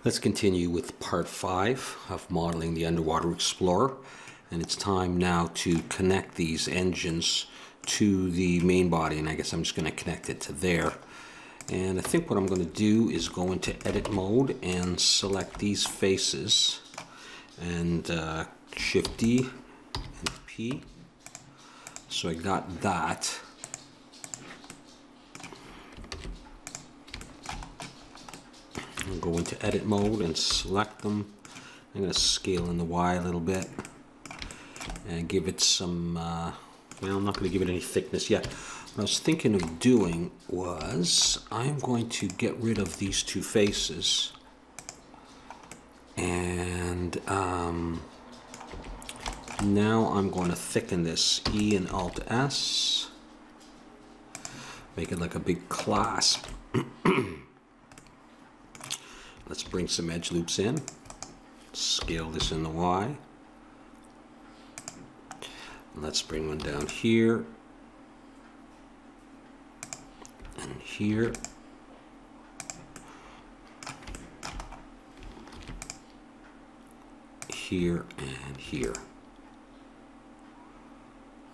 Let's continue with part 5 of modeling the Underwater Explorer, and it's time now to connect these engines to the main body, and I guess I'm just going to connect it to there. And I think what I'm going to do is go into edit mode and select these faces and Shift D and P. So I got that. I'll go into edit mode and select them. I'm going to scale in the Y a little bit and give it some, well, I'm not going to give it any thickness yet. What I was thinking of doing was I'm going to get rid of these two faces and now I'm going to thicken this, E and Alt S, make it like a big clasp. Let's bring some edge loops in, scale this in the Y. Let's bring one down here and here. Here and here.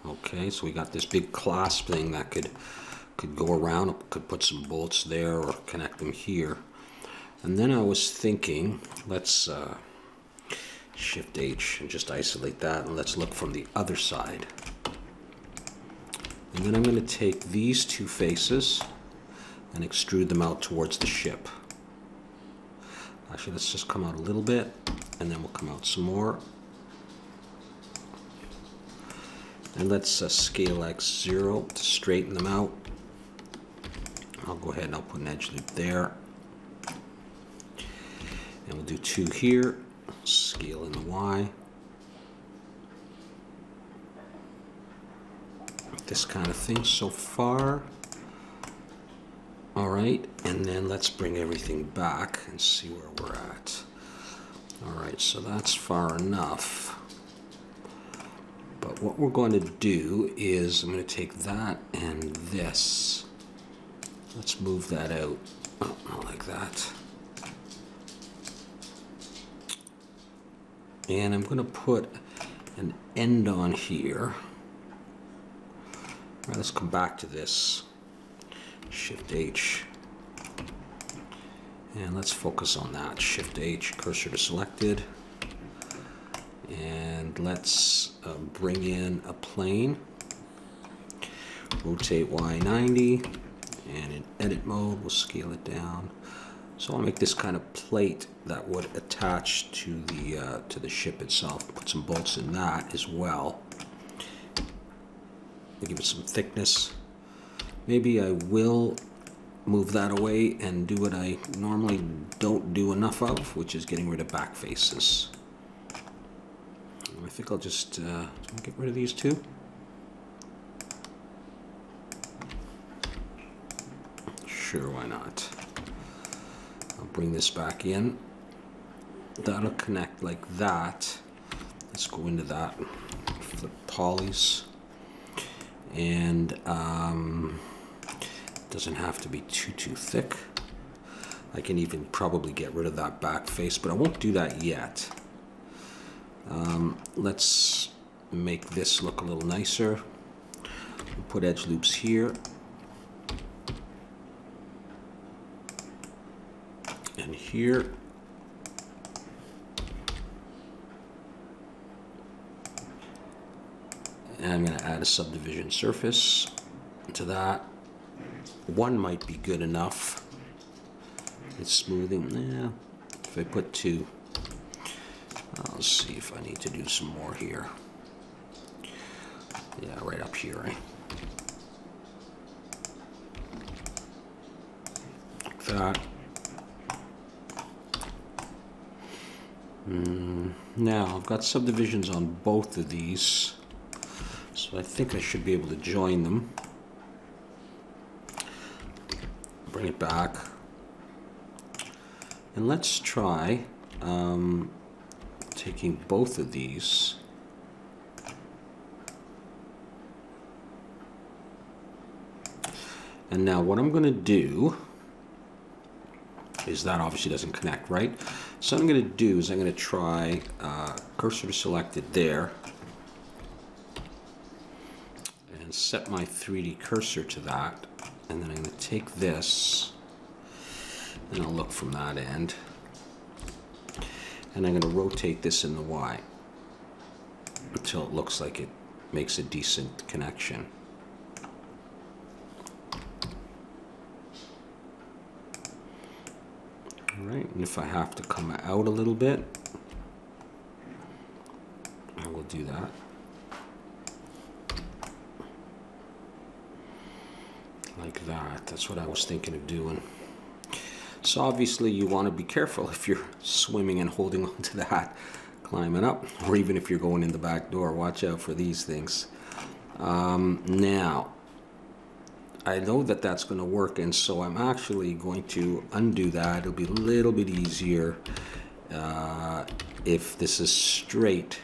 Okay, so we got this big clasp thing that could go around, could put some bolts there or connect them here. And then I was thinking, let's Shift H and just isolate that, and let's look from the other side. And then I'm going to take these two faces and extrude them out towards the ship. Actually, let's just come out a little bit, and then we'll come out some more. And let's scale X0 to straighten them out. I'll go ahead and I'll put an edge loop there. And we'll do 2 here, scale in the Y. This kind of thing so far. All right, and then let's bring everything back and see where we're at. All right, so that's far enough. But what we're going to do is I'm going to take that and this. Let's move that out. Oh, not like that. And I'm going to put an end on here. All right, let's come back to this. Shift H. And let's focus on that. Shift H, cursor to selected. And let's bring in a plane. Rotate Y 90. And in edit mode, we'll scale it down. So I'll make this kind of plate that would attach to the ship itself. Put some bolts in that as well. Give it some thickness. Maybe I will move that away and do what I normally don't do enough of, which is getting rid of back faces. I think I'll just get rid of these two. Sure, why not? I'll bring this back in. That'll connect like that. Let's go into that. Flip polys. And doesn't have to be too thick. I can even probably get rid of that back face, but I won't do that yet. Let's make this look a little nicer. We'll put edge loops here. And here. And I'm going to add a subdivision surface to that. One might be good enough. It's smoothing. Yeah. If I put 2, I'll see if I need to do some more here. Yeah, right up here, right? Like that. Now, I've got subdivisions on both of these, so I think I should be able to join them. Bring it back. And let's try taking both of these and now what I'm going to do is that obviously doesn't connect, right? So what I'm going to do is I'm going to try cursor selected there and set my 3D cursor to that, and then I'm going to take this and I'll look from that end, and I'm going to rotate this in the Y until it looks like it makes a decent connection. Alright, and if I have to come out a little bit, I will do that. Like that. That's what I was thinking of doing. So obviously you want to be careful if you're swimming and holding on to that, climbing up, or even if you're going in the back door. Watch out for these things. Now, I know that that's going to work, and so I'm actually going to undo that. It'll be a little bit easier if this is straight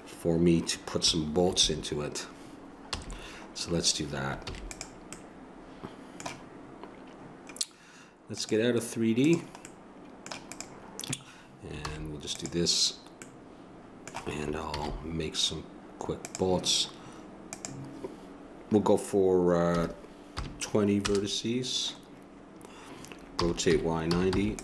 for me to put some bolts into it. So let's do that. Let's get out of 3D, and we'll just do this, and I'll make some quick bolts. We'll go for 20 vertices, rotate Y90,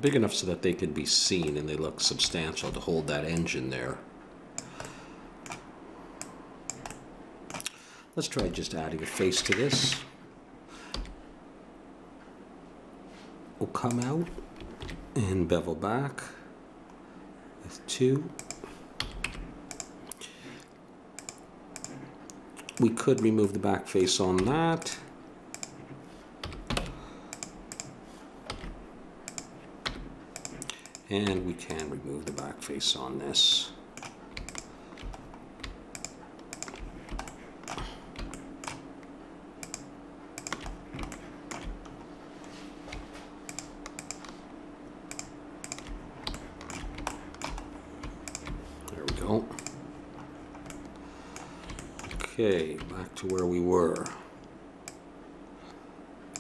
big enough so that they could be seen and they look substantial to hold that engine there. Let's try just adding a face to this. We'll come out and bevel back with 2. We could remove the back face on that. And we can remove the back face on this. There we go. Okay, back to where we were.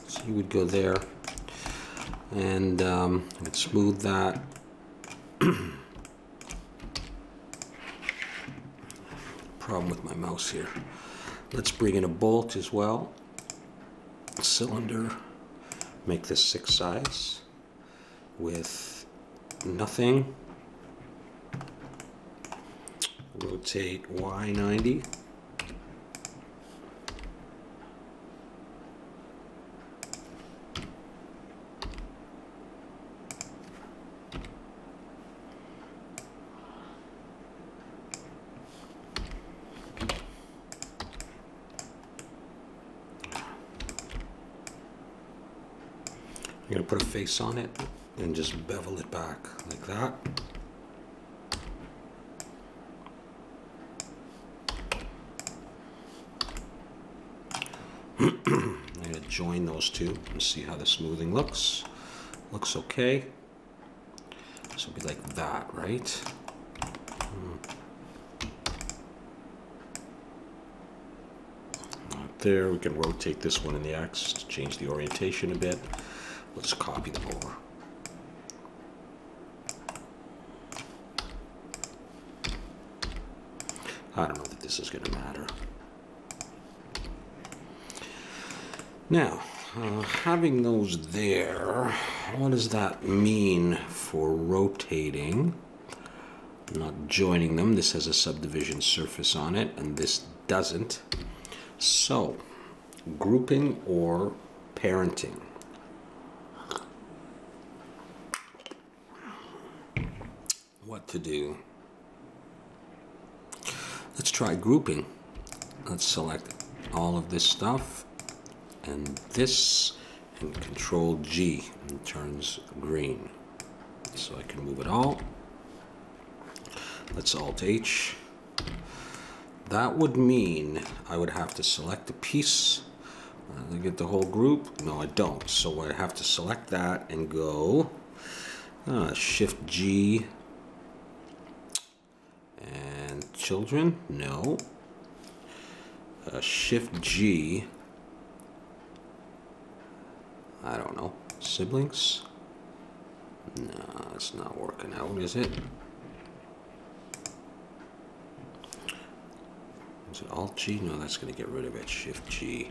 So you would go there, and I'd smooth that. Problem with my mouse here. Let's bring in a bolt as well. Cylinder. Make this 6 sides with nothing. Rotate Y90. I'm going to put a face on it and just bevel it back like that. I'm going to join those two and see how the smoothing looks. Looks okay. So it'll be like that, right? Right there, we can rotate this one in the X to change the orientation a bit. Let's copy them over. I don't know that this is going to matter. Now, having those there, what does that mean for rotating? Not joining them. This has a subdivision surface on it, and this doesn't. So, grouping or parenting. What to do? Let's try grouping. Let's select all of this stuff and this, and Control G, and it turns green. So I can move it all. Let's Alt H. That would mean I would have to select a piece. I get the whole group. No, I don't. So I have to select that and go Shift G and children. No. Shift G. I don't know. Siblings. No, it's not working out, is it? Is it Alt G? No, that's going to get rid of it. Shift G.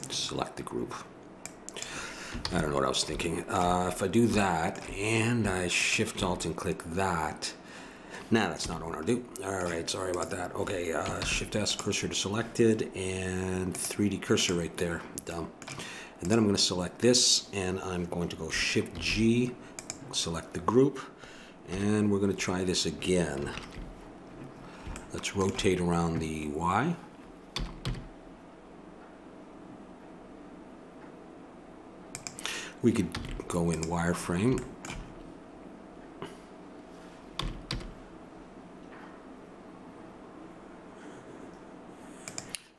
Select the group. I don't know what I was thinking. If I do that and I Shift Alt and click that, nah, that's not what I want to do. All right, sorry about that. Okay, Shift S, cursor to selected, and 3D cursor right there. Dumb. And then I'm going to select this, and I'm going to go Shift G, select the group, and we're going to try this again. Let's rotate around the Y. We could go in wireframe.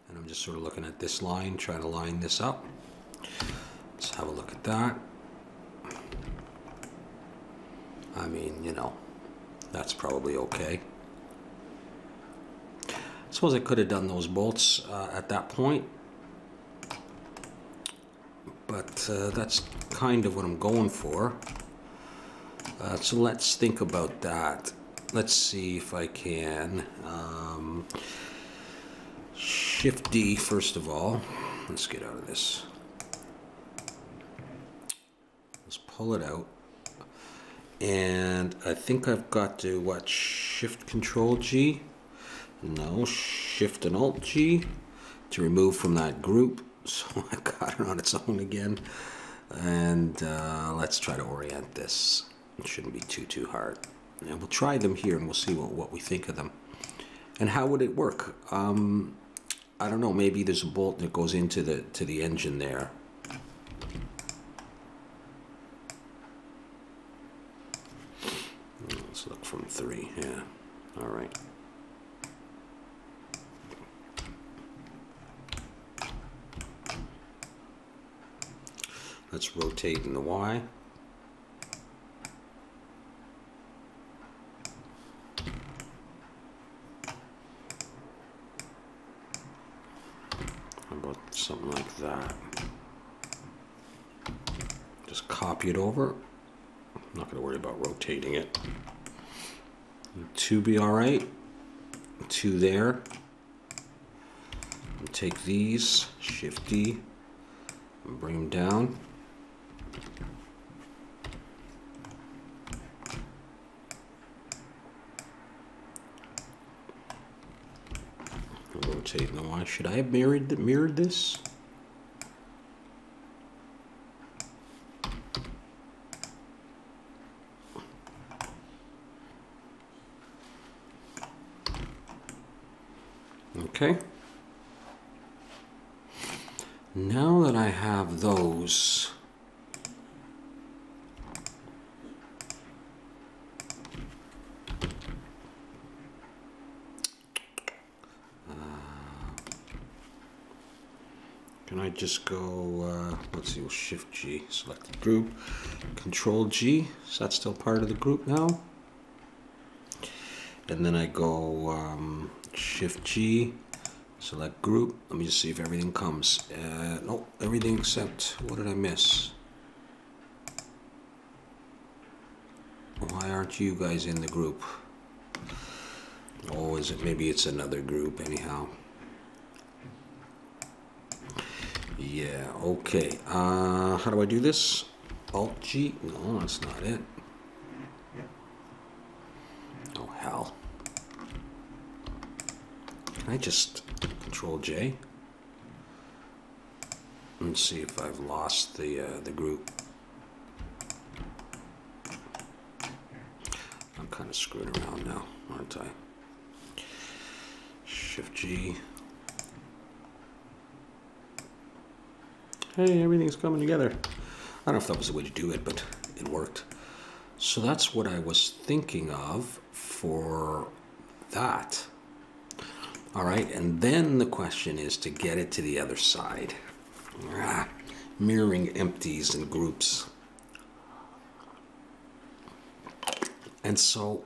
And I'm just sort of looking at this line, trying to line this up. Let's have a look at that. I mean, you know, that's probably okay. I suppose I could have done those bolts at that point. But that's kind of what I'm going for. So let's think about that. Let's see if I can Shift D first of all. Let's get out of this. Let's pull it out. And I think I've got to, what, Shift Control G? No, Shift and Alt G to remove from that group. So I got it on its own again. And let's try to orient this. It shouldn't be too hard. And we'll try them here and we'll see what we think of them. And how would it work? I don't know, maybe there's a bolt that goes into the engine there. Let's look from 3, yeah. All right. Let's rotate in the Y. How about something like that? Just copy it over. I'm not going to worry about rotating it. 2 be all right. 2 there. And take these, Shift D, and bring them down. Rotate in the Y. Should I have mirrored this? Okay. Now that I have those, can I just go, let's see, we'll Shift G, select the group, Control G, is that still part of the group now? And then I go Shift G, select group. Let me just see if everything comes. Nope, everything except, what did I miss? Why aren't you guys in the group? Oh, is it, maybe it's another group anyhow. Yeah, okay. How do I do this? Alt G? No, that's not it. Oh, hell. Can I just Control J? And see if I've lost the group. I'm kind of screwed around now, aren't I? Shift G. Hey, everything's coming together. I don't know if that was the way to do it, but it worked. So that's what I was thinking of for that. All right, and then the question is to get it to the other side. Mirroring empties and groups. And so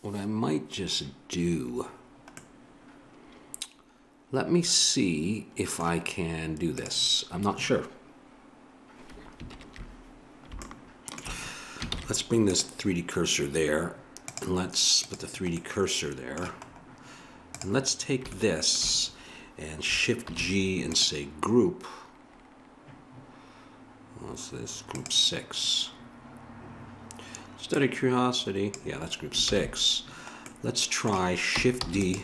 what I might just do, let me see if I can do this. I'm not sure. Let's bring this 3D cursor there, and let's put the 3D cursor there. And let's take this and Shift G and say group. What's this? Group 6. Just out of curiosity, yeah, that's group 6. Let's try Shift D,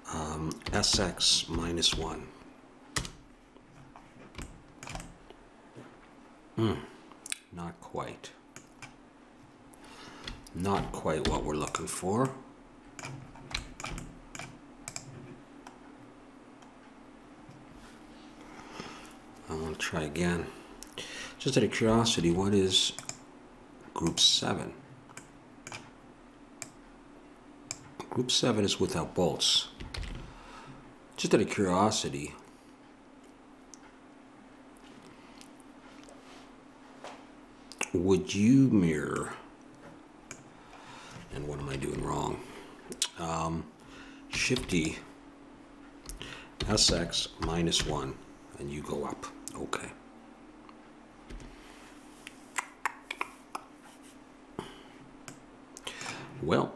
SX minus 1. Not quite. Not quite what we're looking for. I want to try again. Just out of curiosity, what is group 7? Group 7 is without bolts. Just out of curiosity, would you mirror, and what am I doing wrong? Shift D, SX minus 1, and you go up. Okay. Well,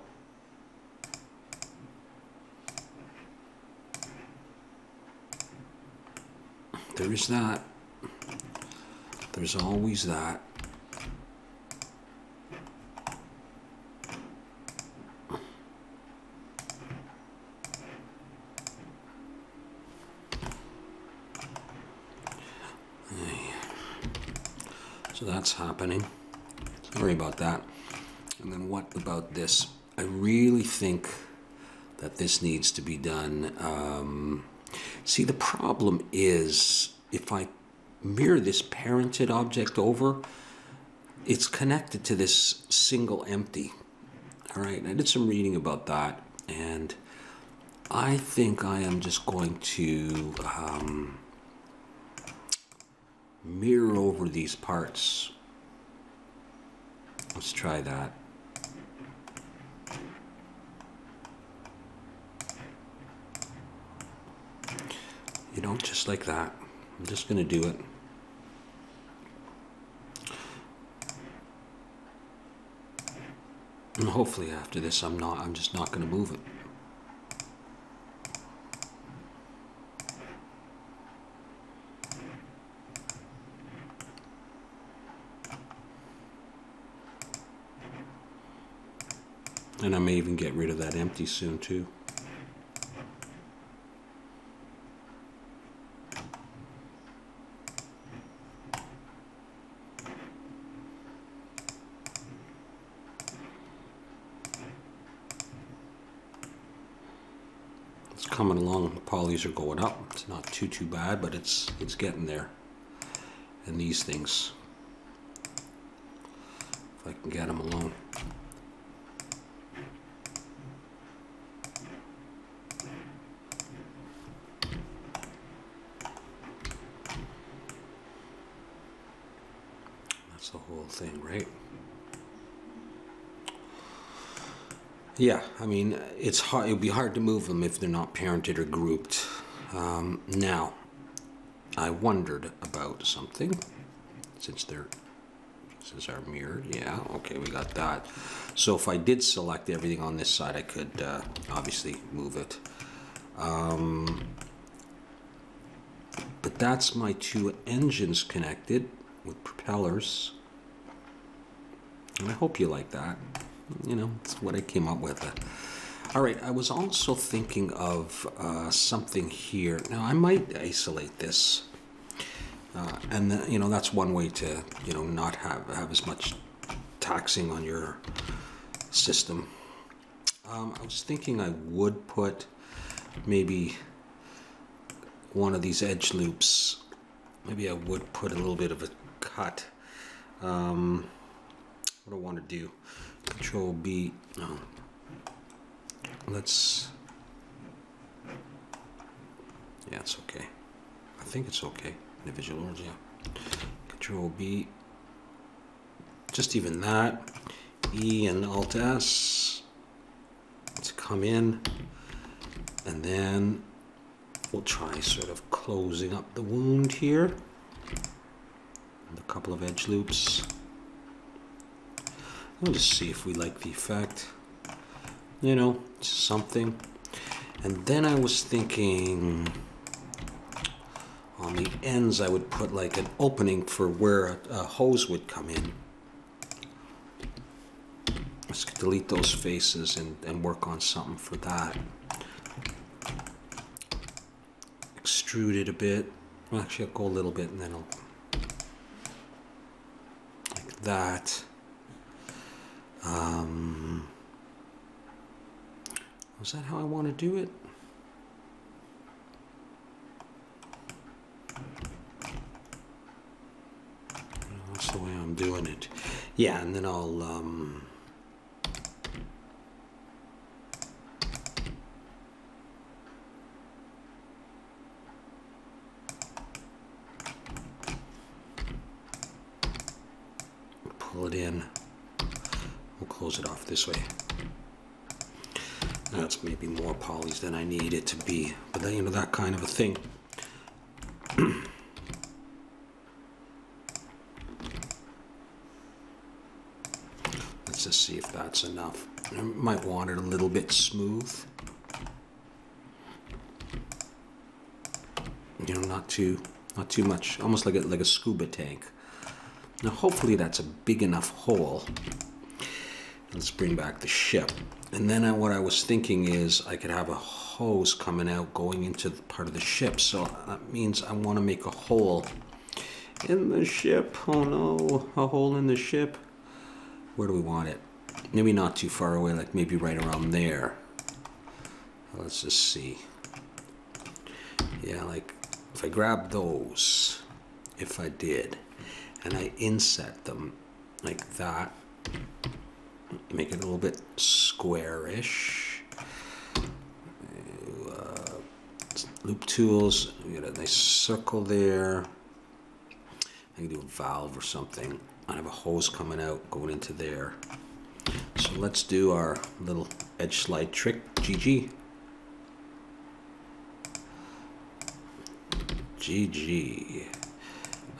there is that. There's always that. So that's happening. Sorry about that. And then what about this? I really think that this needs to be done. See, the problem is if I mirror this parented object over, it's connected to this single empty. All right, I did some reading about that, and I think I am just going to mirror over these parts. Let's try that. You know, just like that. I'm just going to do it. And hopefully after this I'm just not going to move it. And I may even get rid of that empty soon too. It's coming along. The polys are going up. It's not too bad, but it's getting there. And these things, if I can get them alone. That's the whole thing, right? Yeah, I mean, it's hard. It would be hard to move them if they're not parented or grouped. Now, I wondered about something. Since they're mirrored, yeah, okay, we got that. So if I did select everything on this side, I could obviously move it. But that's my two engines connected with propellers. And I hope you like that. You know, it's what I came up with. All right, I was also thinking of something here. Now, I might isolate this. And then, you know, that's one way to, you know, not have as much taxing on your system. I was thinking I would put maybe one of these edge loops. Maybe I would put a little bit of a cut. What do I want to do? Control B. No. Let's Yeah, it's okay. I think it's okay. Individual orders, yeah. Control B. Just even that. E and Alt S to come in. And then we'll try sort of closing up the wound here. And a couple of edge loops. We'll just see if we like the effect. You know, something. And then I was thinking on the ends I would put like an opening for where a hose would come in. Let's delete those faces and work on something for that. Extrude it a bit. Well, actually, I'll go a little bit and then I'll... like that. Is that how I want to do it? That's the way I'm doing it. Yeah, and then I'll pull it in. We'll close it off this way. That's maybe more polys than I need it to be, but then, you know, that kind of a thing. Let's just see if that's enough. I might want it a little bit smooth. You know, not too much, almost like a scuba tank. Now, hopefully that's a big enough hole. Let's bring back the ship. And then what I was thinking is I could have a hose coming out going into the part of the ship. So that means I want to make a hole in the ship. Oh no, a hole in the ship. Where do we want it? Maybe not too far away, like maybe right around there. Let's just see. Yeah, like if I grab those, if I did, and I inset them like that, make it a little bit squarish. Loop tools, we got a nice circle there. I can do a valve or something. I have a hose coming out, going into there. So let's do our little edge slide trick, GG. GG.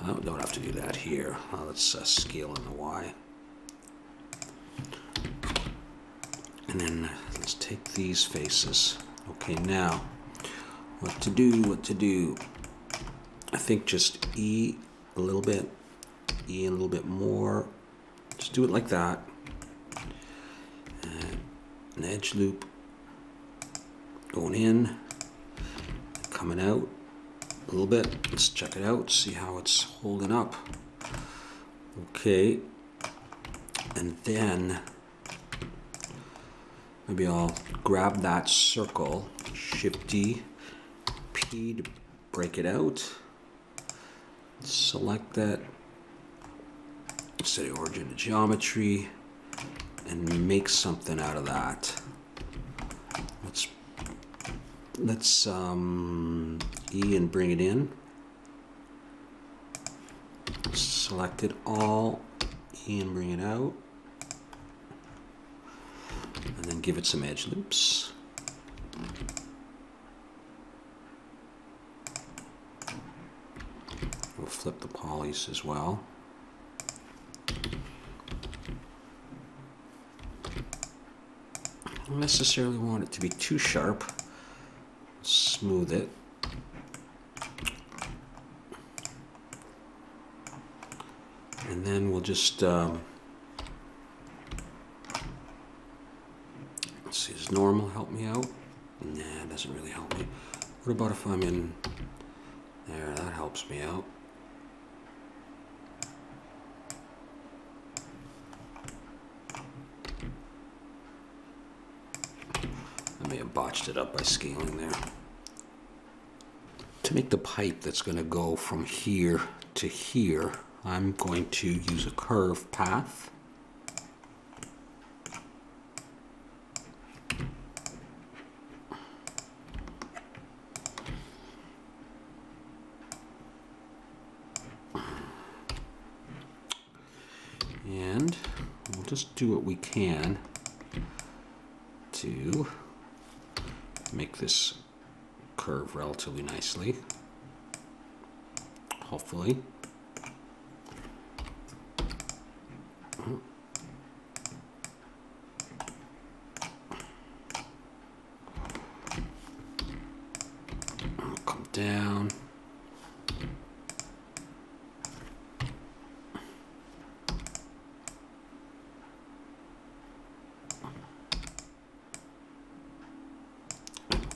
Oh, don't have to do that here. Let's scale on the Y. And then let's take these faces. Okay, now, what to do? I think just E a little bit, E a little bit more. Just do it like that. And an edge loop going in, coming out a little bit. Let's check it out, see how it's holding up. Okay, and then maybe I'll grab that circle, Shift D, P to break it out. Select that, set origin to geometry, and make something out of that. Let's E and bring it in. Select it all, E and bring it out. And then give it some edge loops. We'll flip the polys as well. I don't necessarily want it to be too sharp. Smooth it. And then we'll just let's see, does normal help me out? Nah, it doesn't really help me. What about if I'm in there? That helps me out. I may have botched it up by scaling there. To make the pipe that's going to go from here to here, I'm going to use a curve path. just do what we can to make this curve relatively nicely, hopefully. Come down.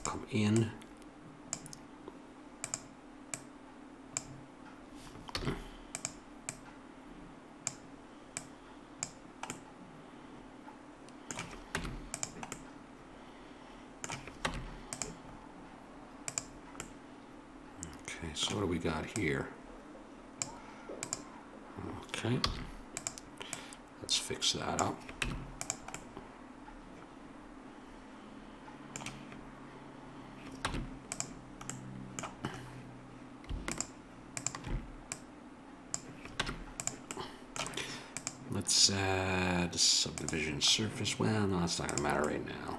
Come in. Okay, so what do we got here? Okay, let's fix that up. Let's add subdivision surface. Well, no, it's not going to matter right now.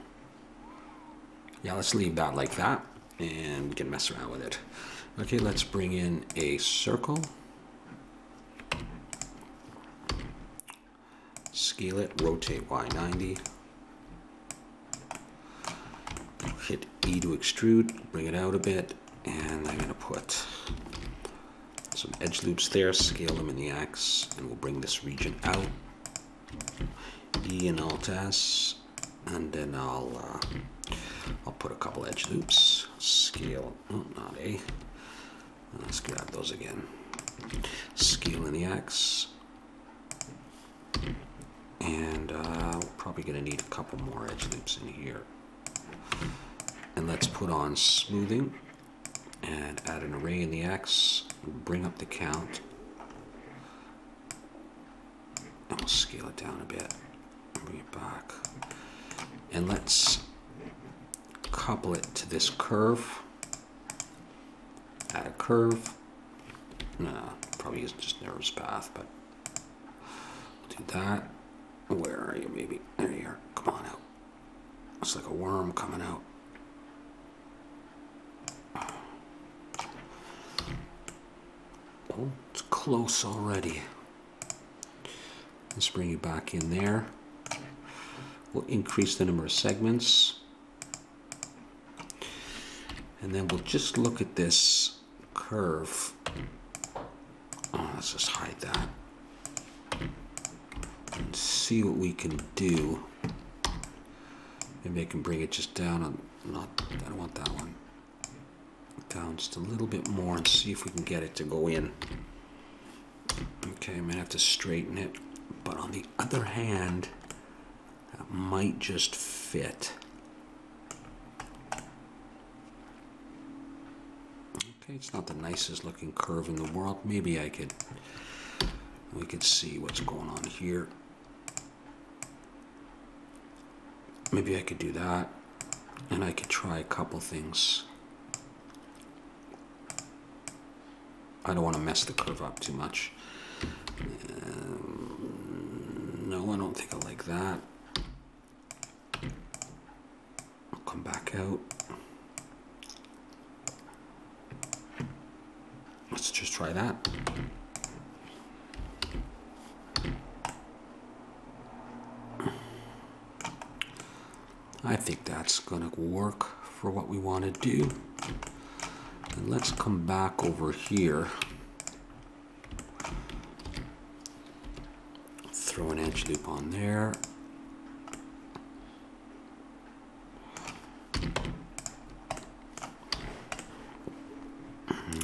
Yeah, let's leave that like that, and we can mess around with it. Okay, let's bring in a circle. Scale it, rotate Y90. Hit E to extrude, bring it out a bit, and I'm going to put some edge loops there, scale them in the X, and we'll bring this region out. E and Alt S, and then I'll put a couple edge loops, scale, oh, not A. Let's grab those again. Scale in the X, and we're probably going to need a couple more edge loops in here. And let's put on smoothing and add an array in the X, bring up the count, and we'll scale it down a bit, bring it back. And let's couple it to this curve. Add a curve. No, probably isn't just narrows path, but we'll do that. Where are you, baby? There you are. Come on out. It's like a worm coming out. Oh, it's close already. Let's bring you back in there. We'll increase the number of segments. And then we'll just look at this curve. Oh, let's just hide that. And see what we can do. Maybe I can bring it just down on, I don't want that one. Down just a little bit more and see if we can get it to go in. Okay, I'm gonna have to straighten it. But on the other hand, that might just fit. Okay, it's not the nicest looking curve in the world. Maybe we could see what's going on here. Maybe I could do that, and I could try a couple things. I don't want to mess the curve up too much. No, I don't think I like that. I'll come back out. Let's just try that. I think that's gonna work for what we want to do. And let's come back over here. Throw an edge loop on there.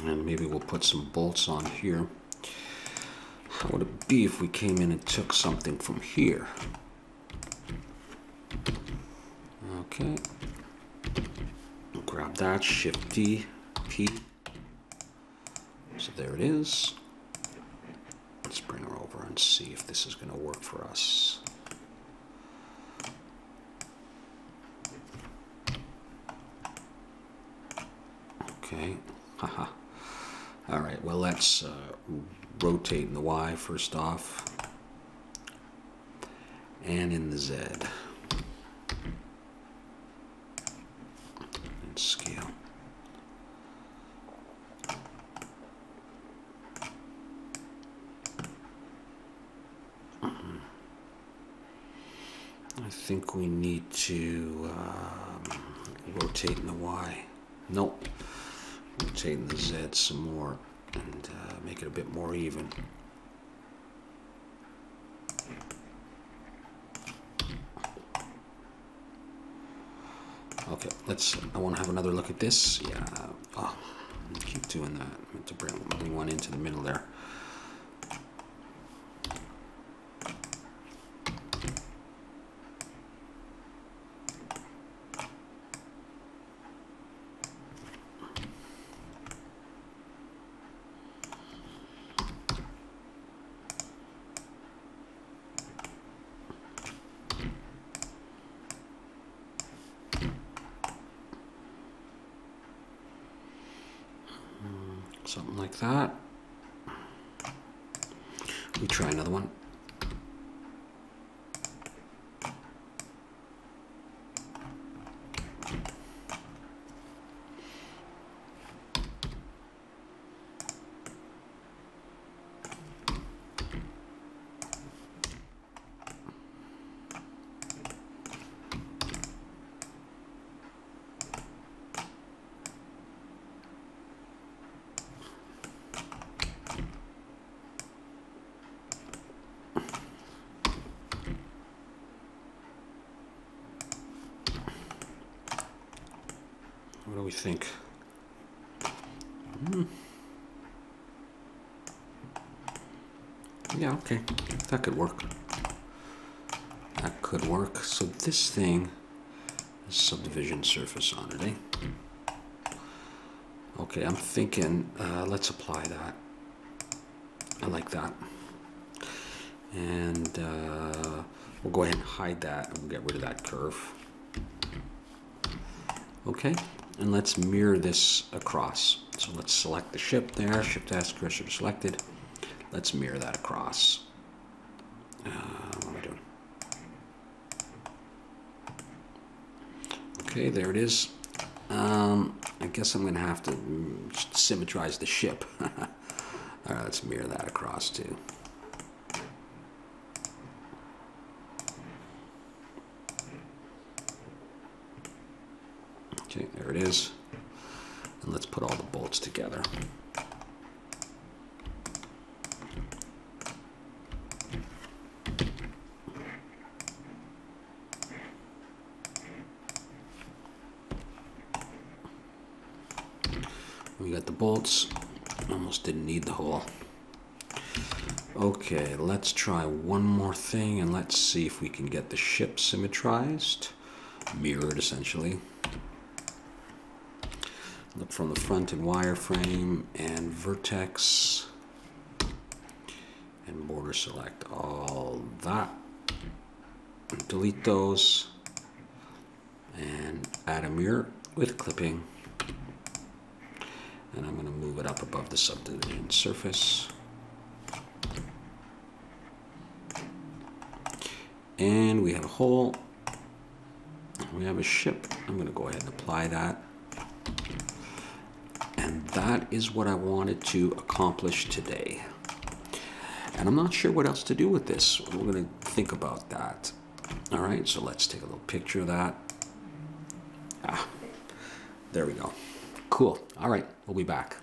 And maybe we'll put some bolts on here. How would it be if we came in and took something from here? Okay. Grab that, Shift D, P. So there it is. Let's bring her over and see if this is going to work for us. Okay. Haha. All right. Well, let's rotate in the Y first off. and in the Z. And scale. I think we need to rotate in the Y. Nope. Rotate in the Z some more and make it a bit more even. Okay, I want to have another look at this. Yeah, oh, keep doing that. I meant to bring one into the middle there. Something like that. We try another one. What do we think? Yeah, okay, that could work. That could work. So this thing is subdivision surface on it, eh? Okay, I'm thinking, let's apply that. I like that. And we'll go ahead and hide that and we'll get rid of that curve. Okay, and let's mirror this across. So let's select the ship there, Shift S, cursor selected. Let's mirror that across. What am I doing? Okay, there it is. I guess I'm gonna have to symmetrize the ship. All right, let's mirror that across too. Okay, there it is. And let's put all the bolts together. We got the bolts. Almost didn't need the hole. Okay, let's try one more thing and let's see if we can get the ship symmetrized. Mirrored, essentially. Look from the front and wireframe and vertex. And border select all that. Delete those. And add a mirror with clipping. And I'm going to move it up above the subdivision surface. And we have a hole. We have a ship. I'm going to go ahead and apply that. And that is what I wanted to accomplish today. And I'm not sure what else to do with this. We're going to think about that. All right, so let's take a little picture of that. There we go. Cool. All right, we'll be back.